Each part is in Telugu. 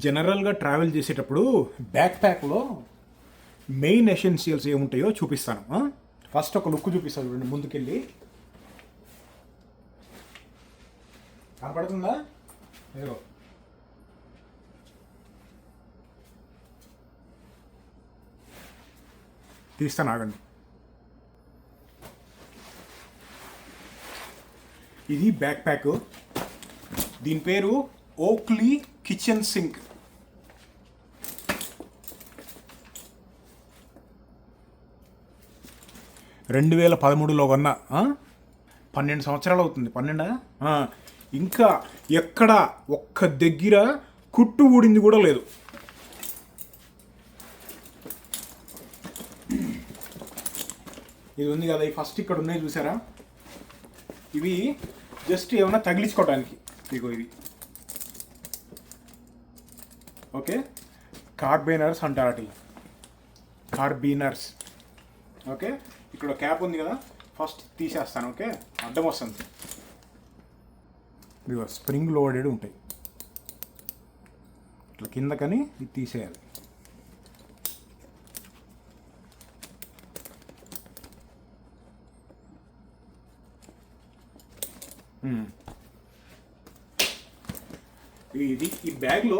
జనరల్గా ట్రావెల్ చేసేటప్పుడు బ్యాక్ ప్యాక్లో మెయిన్ ఎసెన్షియల్స్ ఏముంటాయో చూపిస్తాను. ఫస్ట్ ఒక లుక్ చూపిస్తాను చూడండి. ముందుకెళ్ళి కనపడుతుందా? ఏదో తీస్తాను, ఆగండి. ఇది బ్యాక్ ప్యాక్. దీని పేరు ఓక్లీ కిచెన్ సింక్. రెండు 2013లో కొన్నా. 12 సంవత్సరాలు అవుతుంది. 12 ఇంకా ఎక్కడ ఒక్క దగ్గర కుట్టు ఊడింది కూడా లేదు. ఇది ఉంది కదా, ఈ ఫస్ట్ ఇక్కడ ఉన్నాయి చూసారా, ఇవి జస్ట్ ఏమైనా తగిలించుకోవడానికి. ఇగో ఇది ఓకే, కార్బైనర్స్ అంటారు అటు, కార్బీనర్స్. ఓకే, ఇక్కడ క్యాప్ ఉంది కదా, ఫస్ట్ తీసేస్తాను. ఓకే, అడ్డం వస్తుంది. ఇదిగో స్ప్రింగ్ లోడెడ్ ఉంటాయి ఇట్లా కిందకని, ఇది తీసేయాలి. ఇది ఈ బ్యాగ్లో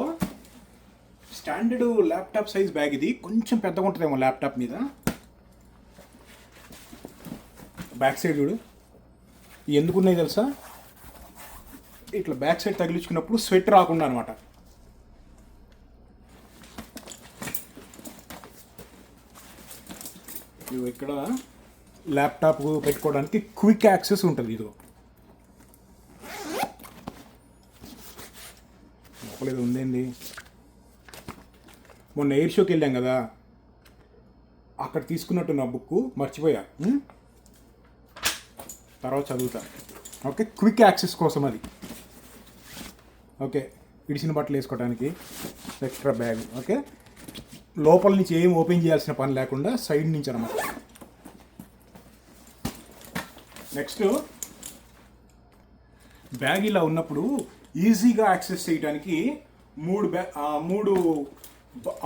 స్టాండర్డ్ ల్యాప్టాప్ సైజ్ బ్యాగ్. ఇది కొంచెం పెద్దగా ఉంటుందేమో ల్యాప్టాప్ మీద. బ్యాక్ సైడ్ చూడు, ఎందుకున్నాయి తెలుసా? ఇట్లా బ్యాక్ సైడ్ తగిలించుకున్నప్పుడు స్వెట్ రాకుండా అనమాట. ఇక్కడ ల్యాప్టాప్ పెట్టుకోవడానికి క్విక్ యాక్సెస్ ఉంటుంది. ఇదిగో లోపలేదు ఉందేంది. మొన్న ఎయిర్ షోకి వెళ్ళాం కదా, అక్కడ తీసుకున్నట్టు నా బుక్ మర్చిపోయా, తర్వాత చదువుతా. ఓకే, క్విక్ యాక్సెస్ కోసం అది. ఓకే, ఇడిసిన బట్టలు వేసుకోవడానికి ఎక్స్ట్రా బ్యాగ్. ఓకే, లోపల నుంచి ఏం ఓపెన్ చేయాల్సిన పని లేకుండా సైడ్ నుంచి అనమాట. నెక్స్ట్, బ్యాగ్ ఇలా ఉన్నప్పుడు ఈజీగా యాక్సెస్ చేయడానికి మూడు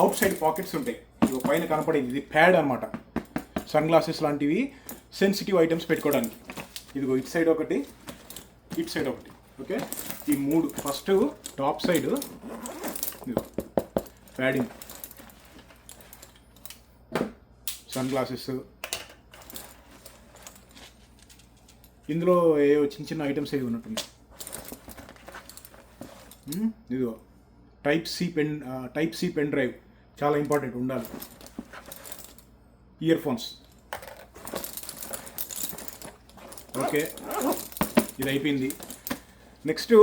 అవుట్ సైడ్ పాకెట్స్ ఉంటాయి. పైన కనపడేది ఇది ప్యాడ్ అనమాట. సన్ గ్లాసెస్ లాంటివి, సెన్సిటివ్ ఐటమ్స్ పెట్టుకోవడానికి. ఇదిగో ఇటు సైడ్ ఒకటి, ఇటు సైడ్ ఒకటి. ఓకే, ఈ మూడు. First top side padding, sunglasses, ఇందులో ఏ చిన్న చిన్న ఐటమ్స్ ఏవి ఉన్నట్టుంది. ఇదిగో టైప్ సి పెన్ డ్రైవ్, చాలా ఇంపార్టెంట్ ఉండాలి. Earphones. ఓకే, ఇది అయిపోయింది. నెక్స్ట్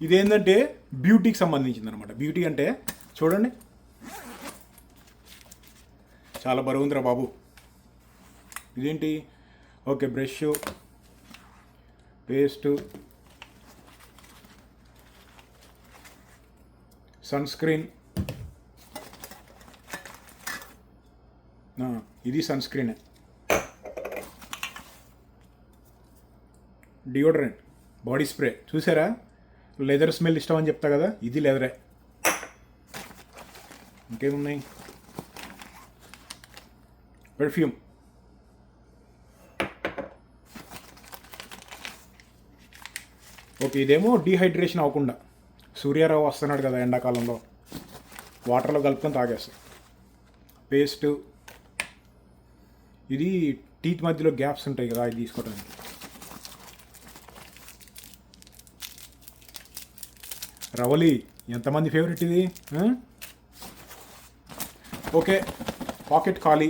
ఇదేంటంటే బ్యూటీకి సంబంధించింది అనమాట. బ్యూటీ అంటే చూడండి, చాలా బరువుందిరా బాబు. ఇదేంటి? Okay, brush, paste, sun screen. ఇది సన్ స్క్రీనే. Deodorant, body spray. చూసారా, లెదర్ స్మెల్ ఇష్టం అని చెప్తా కదా, ఇది లెదరే. ఇంకేమున్నాయి? పెర్ఫ్యూమ్. ఓకే, ఇదేమో డీహైడ్రేషన్ అవ్వకుండా. సూర్యారావు వస్తున్నాడు కదా ఎండాకాలంలో, వాటర్లో కలుపుకొని తాగేస్తాం. పేస్ట్, ఇది టీత్ మధ్యలో గ్యాప్స్ ఉంటాయి కదా, ఇది తీసుకోవడానికి. రవలి, ఎంతమంది ఫేవరెట్ ఇది. ఓకే, పాకెట్ ఖాళీ.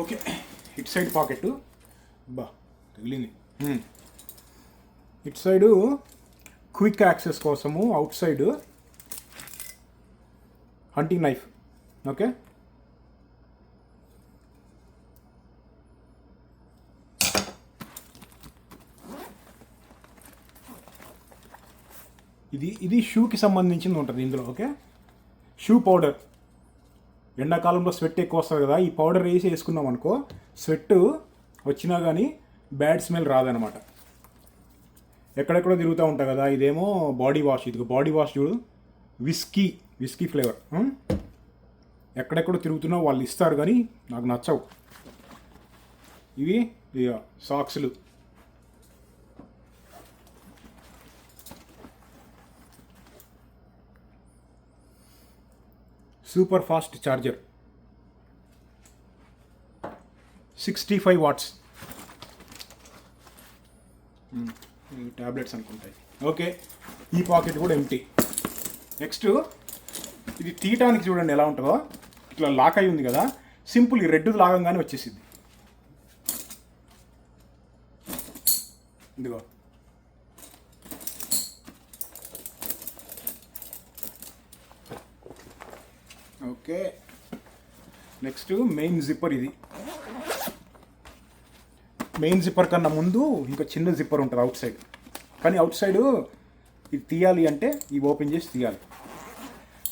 ఓకే, ఇటు సైడ్ పాకెట్ బా తగిలింది. ఇటు సైడు క్విక్ యాక్సెస్ కోసము, out side hunting knife. Okay, ఇది షూకి సంబంధించింది ఉంటుంది ఇందులో. Okay, shoe powder. ఎండాకాలంలో స్వెట్ ఎక్కువ వస్తుంది కదా, ఈ పౌడర్ వేసుకున్నాం అనుకో, స్వెట్ వచ్చినా కానీ బ్యాడ్ స్మెల్ రాదనమాట. ఎక్కడెక్కడో తిరుగుతూ ఉంటా కదా, ఇదేమో బాడీ వాష్. ఇదిగో బాడీ వాష్ చూడు, విస్కీ ఫ్లేవర్. ఎక్కడెక్కడో తిరుగుతున్నావు వాళ్ళు ఇస్తారు కానీ నాకు నచ్చవు. ఇవి ఇక సాక్స్లు. Super fast charger 65 watts. Tablets అనుకుంటాయి. ఓకే, ఈ పాకెట్ కూడా ఎంటీ. నెక్స్ట్ ఇది తీయటానికి చూడండి ఎలా ఉంటుందో. ఇట్లా లాక్ అయి ఉంది కదా, సింపుల్ ఈ రెడ్ లాగంగానే వచ్చేసింది. ఇదిగో ఓకే. Next main zipper. ఇది మెయిన్ జిప్పర్ కన్నా ముందు ఇంకా చిన్న జిప్పర్ ఉంటుంది అవుట్ సైడ్. కానీ అవుట్ సైడ్ ఇది తీయాలి అంటే ఇవి ఓపెన్ చేసి తీయాలి.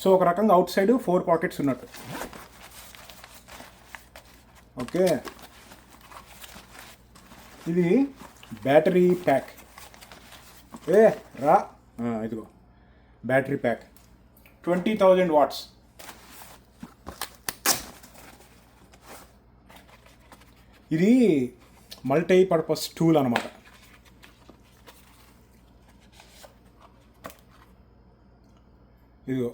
సో ఒక రకంగా అవుట్ సైడ్ 4 పాకెట్స్ ఉన్నట్టు. ఓకే, ఇది బ్యాటరీ ప్యాక్. ఇదిగో బ్యాటరీ ప్యాక్ 20,000 వాట్స్. ఇది మల్టీపర్పస్ టూల్ అనమాట. ఇదిగో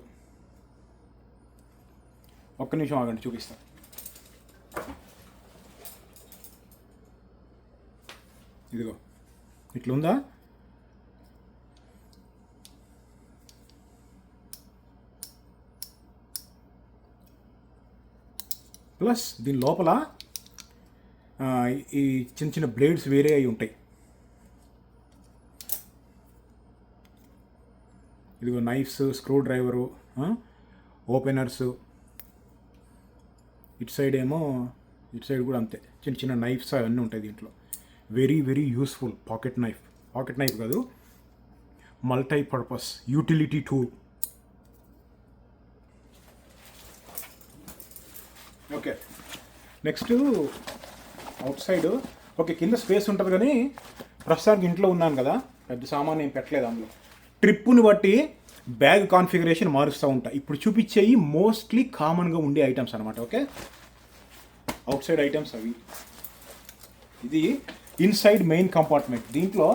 ఒక్క నిమిషం ఆగండి, చూపిస్తాను. ఇదిగో ఇట్లుందా. ప్లస్ దీని లోపల ఈ చిన్న చిన్న బ్లేడ్స్ వేరే అయి ఉంటాయి. ఇదిగో నైఫ్స్, స్క్రూ డ్రైవరు, ఓపెనర్స్. ఇటు సైడ్ కూడా అంతే, చిన్న చిన్న నైఫ్స్ అవన్నీ ఉంటాయి దీంట్లో. Very very useful pocket knife కాదు, multipurpose utility tool. Okay, next outside. Okay, కింద స్పేస్ ఉంటుంది కానీ ప్రస్తుతానికి ఇంట్లో ఉన్నాను కదా, పెద్ద సామాన్ ఏం పెట్టలేదు అందులో. ట్రిప్పుని బట్టి బ్యాగ్ కాన్ఫిగరేషన్ మారుస్తూ ఉంటా. ఇప్పుడు చూపించేవి మోస్ట్లీ కామన్గా ఉండే ఐటమ్స్ అనమాట. ఓకే, అవుట్ సైడ్ ఐటమ్స్ అవి. ఇది ఇన్సైడ్ మెయిన్ కంపార్ట్మెంట్. దీంట్లో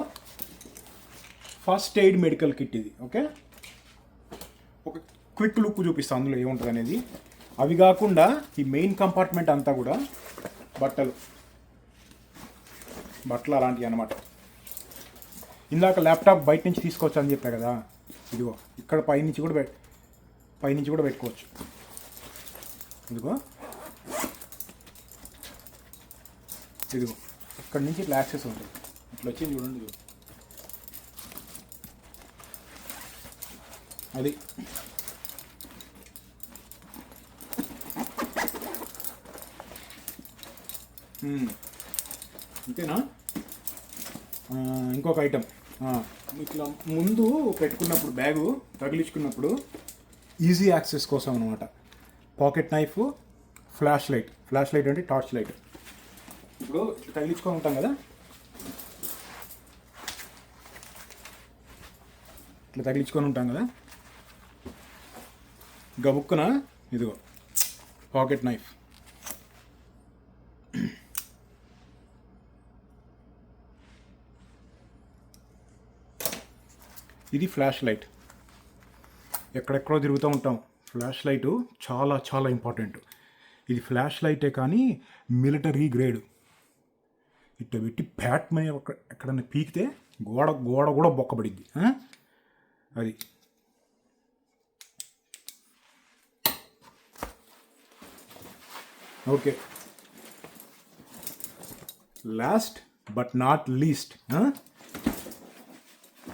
ఫస్ట్ ఎయిడ్ మెడికల్ కిట్ ఇది. ఓకే, ఒక క్విక్ లుక్ చూపిస్తాను అందులో ఏముంటుంది అనేది. అవి కాకుండా ఈ మెయిన్ కంపార్ట్మెంట్ అంతా కూడా బట్టలు అలాంటివి అన్నమాట. ఇందాక ల్యాప్టాప్ బయట నుంచి తీసుకోవచ్చు అని చెప్పా కదా, ఇదిగో ఇక్కడ పైనుంచి కూడా పెట్టుకోవచ్చు. ఇదిగో ఇక్కడ నుంచి ఇట్లా యాక్సెస్ ఉంటుంది. ఇట్లా వచ్చింది చూడండి, అది. అంతేనా? ఇంకొక ఐటమ్ ఇట్లా ముందు పెట్టుకున్నప్పుడు, బ్యాగు తగిలించుకున్నప్పుడు ఈజీ యాక్సెస్ కోసం అనమాట. పాకెట్ నైఫ్, ఫ్లాష్ లైట్ అంటే టార్చ్ లైట్. ఇప్పుడు ఇట్లా తగిలించుకొని ఉంటాం కదా, గబుక్కున ఇదిగో పాకెట్ నైఫ్. ఇది ఫ్లాష్ లైట్. ఎక్కడెక్కడో తిరుగుతూ ఉంటాం. ఫ్లాష్ లైటు చాలా చాలా ఇంపార్టెంట్. ఇది ఫ్లాష్ లైటే కానీ మిలిటరీ గ్రేడ్. ఇట్లా పెట్టి బ్యాట్ మీద ఎక్కడన్నా పీకితే గోడ కూడా బొక్కబడిద్ది. అది okay. Last but not least,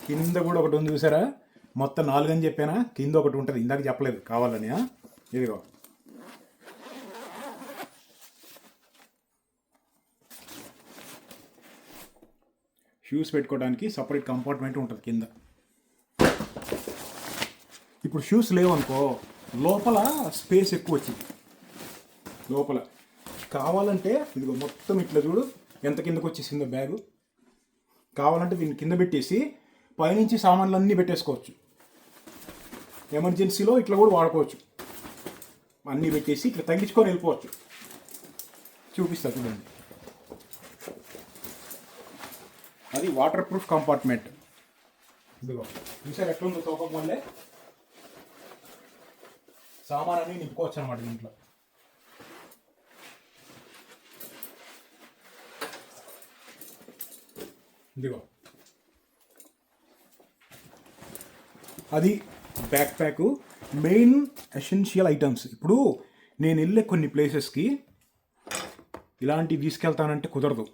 కింద కూడా ఒకటి ఉంది చూసారా? మొత్తం 4 అని చెప్పానా, కింద ఒకటి ఉంటుంది, ఇందాక చెప్పలేదు కావాలని. ఇదిగో షూస్ పెట్టుకోవడానికి సపరేట్ కంపార్ట్మెంట్ ఉంటుంది కింద. ఇప్పుడు షూస్ లేవనుకో, లోపల స్పేస్ ఎక్కువ వచ్చింది. లోపల కావాలంటే ఇదిగో మొత్తం ఇట్లా చూడు ఎంత కిందకు వచ్చేసిందో బ్యాగు. కావాలంటే దీన్ని కింద పెట్టేసి పైనుంచి సామాన్లు అన్నీ పెట్టేసుకోవచ్చు. ఎమర్జెన్సీలో ఇట్లా కూడా వాడుకోవచ్చు. అన్నీ పెట్టేసి ఇట్లా తగ్గించుకొని వెళ్ళిపోవచ్చు. చూపిస్తా చూడండి. అది వాటర్ ప్రూఫ్ కంపార్ట్మెంట్. ఇదిగో చూసారు ఎట్లుందో తోపం వల్లే సామాన్ని నింపుకోవచ్చు అనమాట దీంట్లో. ఇదిగో అది back pack main essential items. ఇప్పుడు నేను వెళ్ళే కొన్ని ప్లేసెస్కి ఇలాంటివి తీసుకెళ్తానంటే కుదరదు.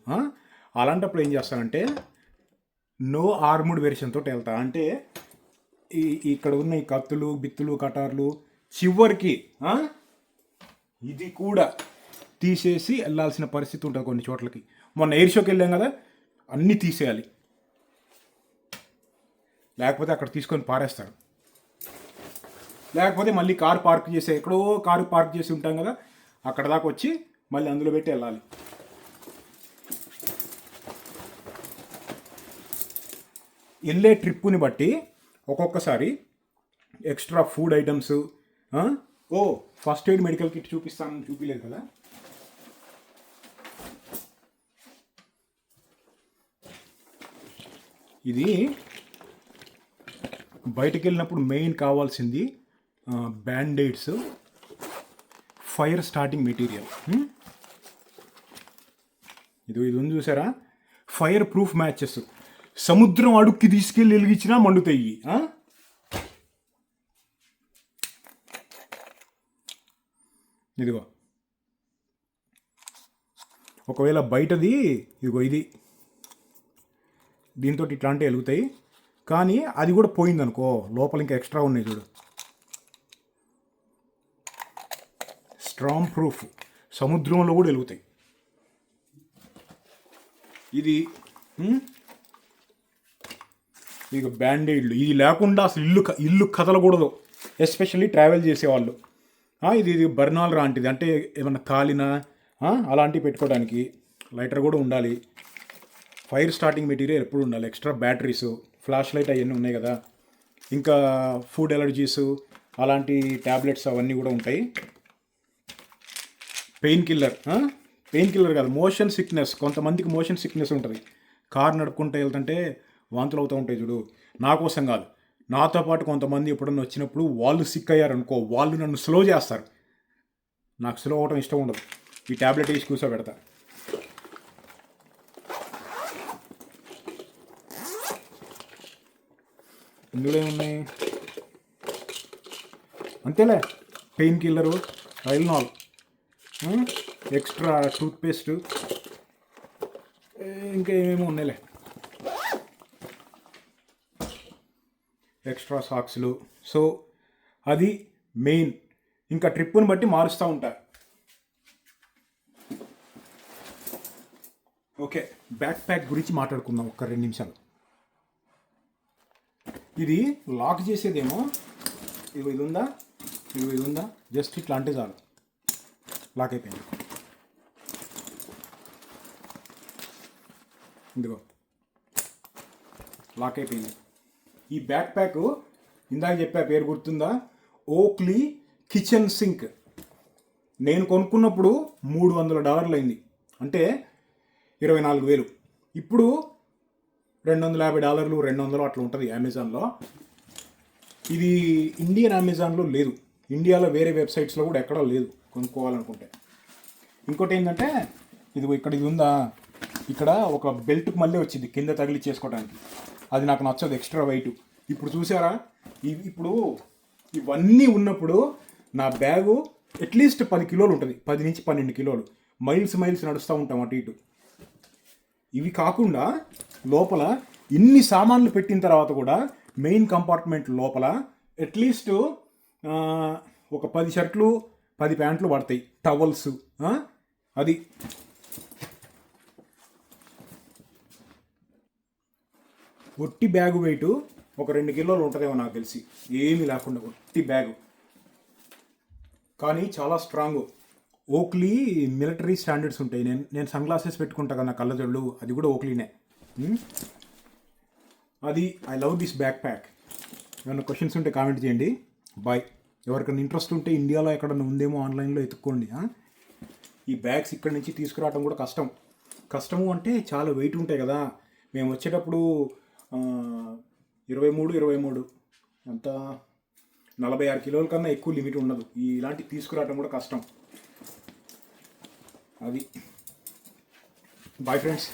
అలాంటప్పుడు ఏం చేస్తానంటే నో ఆర్ముడ్ వెర్షన్ తోటి వెళ్తా. అంటే ఇక్కడ ఉన్న ఈ కత్తులు బిత్తులు కటార్లు చివరికి ఇది కూడా తీసేసి వెళ్ళాల్సిన పరిస్థితి ఉంటుంది కొన్ని చోట్లకి. మొన్న ఎయిర్ షోకి వెళ్ళాం కదా, అన్నీ తీసేయాలి, లేకపోతే అక్కడ తీసుకొని పారేస్తారు. లేకపోతే మళ్ళీ కారు పార్క్ చేసే ఎక్కడో కారు పార్క్ చేసి ఉంటాం కదా, అక్కడ దాకా వచ్చి మళ్ళీ అందులో పెట్టి వెళ్ళాలి. వెళ్ళే ట్రిప్పుని బట్టి ఒక్కొక్కసారి extra food items. First aid medical kit చూపిస్తాను, చూపించలేదు కదా. ఇది బయటకు వెళ్ళినప్పుడు మెయిన్ కావాల్సింది బ్యాండేడ్స్, ఫైర్ స్టార్టింగ్ మెటీరియల్. ఇది ఉంది చూసారా, ఫైర్ ప్రూఫ్ మ్యాచెస్. సముద్రం అడుక్కి తీసుకెళ్ళి వెలిగించినా మండుతాయి. ఇదిగో ఒకవేళ బయటది ఇదిగో ఇది దీంతో ఇట్లాంటివి వెలుగుతాయి, కానీ అది కూడా పోయిందనుకో లోపల ఇంకా ఎక్స్ట్రా ఉన్నాయి చూడు. స్ట్రాంగ్ ప్రూఫ్, సముద్రంలో కూడా వెలుగుతాయి. ఇది ఇక బ్యాండేడ్లు, ఇది లేకుండా అసలు ఇల్లు కదలకూడదు, ఎస్పెషల్లీ ట్రావెల్ చేసేవాళ్ళు. ఇది బర్నాల్ లాంటిది, అంటే ఏమన్నా కాలినా అలాంటివి పెట్టుకోవడానికి. లైటర్ కూడా ఉండాలి. ఫైర్ స్టార్టింగ్ మెటీరియల్ ఎప్పుడు ఉండాలి. ఎక్స్ట్రా బ్యాటరీస్, ఫ్లాష్ లైట్ అవన్నీ ఉన్నాయి కదా. ఇంకా ఫుడ్ ఎలర్జీస్ అలాంటి ట్యాబ్లెట్స్ అవన్నీ కూడా ఉంటాయి. పెయిన్ కిల్లర్ కాదు, మోషన్ సిక్నెస్. కొంతమందికి మోషన్ సిక్నెస్ ఉంటుంది. కారు నడుపుకుంటూ వెళ్తుంటే వాంతులు అవుతూ ఉంటాయి చూడు. నా కోసం కాదు, నాతో పాటు కొంతమంది ఎప్పుడన్నా వచ్చినప్పుడు వాళ్ళు సిక్ అయ్యారనుకో, వాళ్ళు నన్ను స్లో చేస్తారు. నాకు స్లో అవడం ఇష్టం ఉండదు. ఈ ట్యాబ్లెట్ వేసి కూర్చోబెడతా. ఇందులో ఏమున్నాయి అంతేలే, pain Keller, Tylenol, extra toothpaste, ఇంకా ఏమేమో ఉన్నాయిలే, ఎక్స్ట్రా సాక్స్లు. సో అది మెయిన్. ఇంకా ట్రిప్పుని బట్టి మారుస్తూ ఉంటారు. ఓకే, బ్యాక్ ప్యాక్ గురించి మాట్లాడుకుందాం ఒక 2 నిమిషాలు. ఇది లాక్ చేసేదేమో ఇది ఉందా, జస్ట్ ఇట్లా అంటే చాలు, లాక్ అయిపోయింది. ఇదిగో లాక్ అయిపోయింది. ఈ బ్యాక్ ప్యాక్ ఇందాక చెప్పా, పేరు గుర్తుందా, ఓక్లీ కిచెన్ సింక్. నేను కొనుక్కున్నప్పుడు $300 అయింది, అంటే 24,000. ఇప్పుడు $250, 200 అట్లా ఉంటుంది అమెజాన్లో. ఇది ఇండియన్ అమెజాన్లో లేదు, ఇండియాలో వేరే వెబ్సైట్స్లో కూడా ఎక్కడా లేదు కొనుక్కోవాలనుకుంటే. ఇంకోటి ఏంటంటే ఇది ఉందా, ఇక్కడ ఒక బెల్ట్కి మళ్ళీ వచ్చింది కింద తగిలి చేసుకోవడానికి. అది నాకు నచ్చదు, ఎక్స్ట్రా వెయిట్. ఇప్పుడు చూసారా, ఇప్పుడు ఇవన్నీ ఉన్నప్పుడు నా బ్యాగు అట్లీస్ట్ 10 కిలోలు ఉంటుంది, 10 నుంచి 12 కిలోలు. మైల్స్ నడుస్తూ ఉంటాం అటు ఇటు. ఇవి కాకుండా లోపల ఇన్ని సామాన్లు పెట్టిన తర్వాత కూడా మెయిన్ కంపార్ట్మెంట్ లోపల అట్లీస్ట్ ఒక 10 షర్ట్లు 10 ప్యాంట్లు పడతాయి, టవల్స్. అది ఒట్టి బ్యాగు వెయిట్ ఒక 2 కిలోలు ఉంటుందేమో నాకు తెలిసి, ఏమీ లేకుండా ఒట్టి బ్యాగు. కానీ చాలా స్ట్రాంగ్. ఓక్లీ మిలిటరీ స్టాండర్డ్స్ ఉంటాయి. నేను సన్ గ్లాసెస్ పెట్టుకుంటా కదా, నా కళ్ళజోళ్ళు, అది కూడా ఓక్లీనే. అది I love this back pack. ఏమైనా క్వశ్చన్స్ ఉంటే కామెంట్ చేయండి. బాయ్. ఎవరికైనా ఇంట్రెస్ట్ ఉంటే ఇండియాలో ఎక్కడన్నా ఉందేమో ఆన్లైన్లో ఎత్తుక్కోండి. ఈ బ్యాగ్స్ ఇక్కడ నుంచి తీసుకురావడం కూడా కష్టము అంటే చాలా వెయిట్ ఉంటాయి కదా. మేము వచ్చేటప్పుడు 23 అంత 46 కిలోల కన్నా ఎక్కువ లిమిట్ ఉండదు. ఇలాంటి తీసుకురావడం కూడా కష్టం. అది బాయ్ ఫ్రెండ్స్.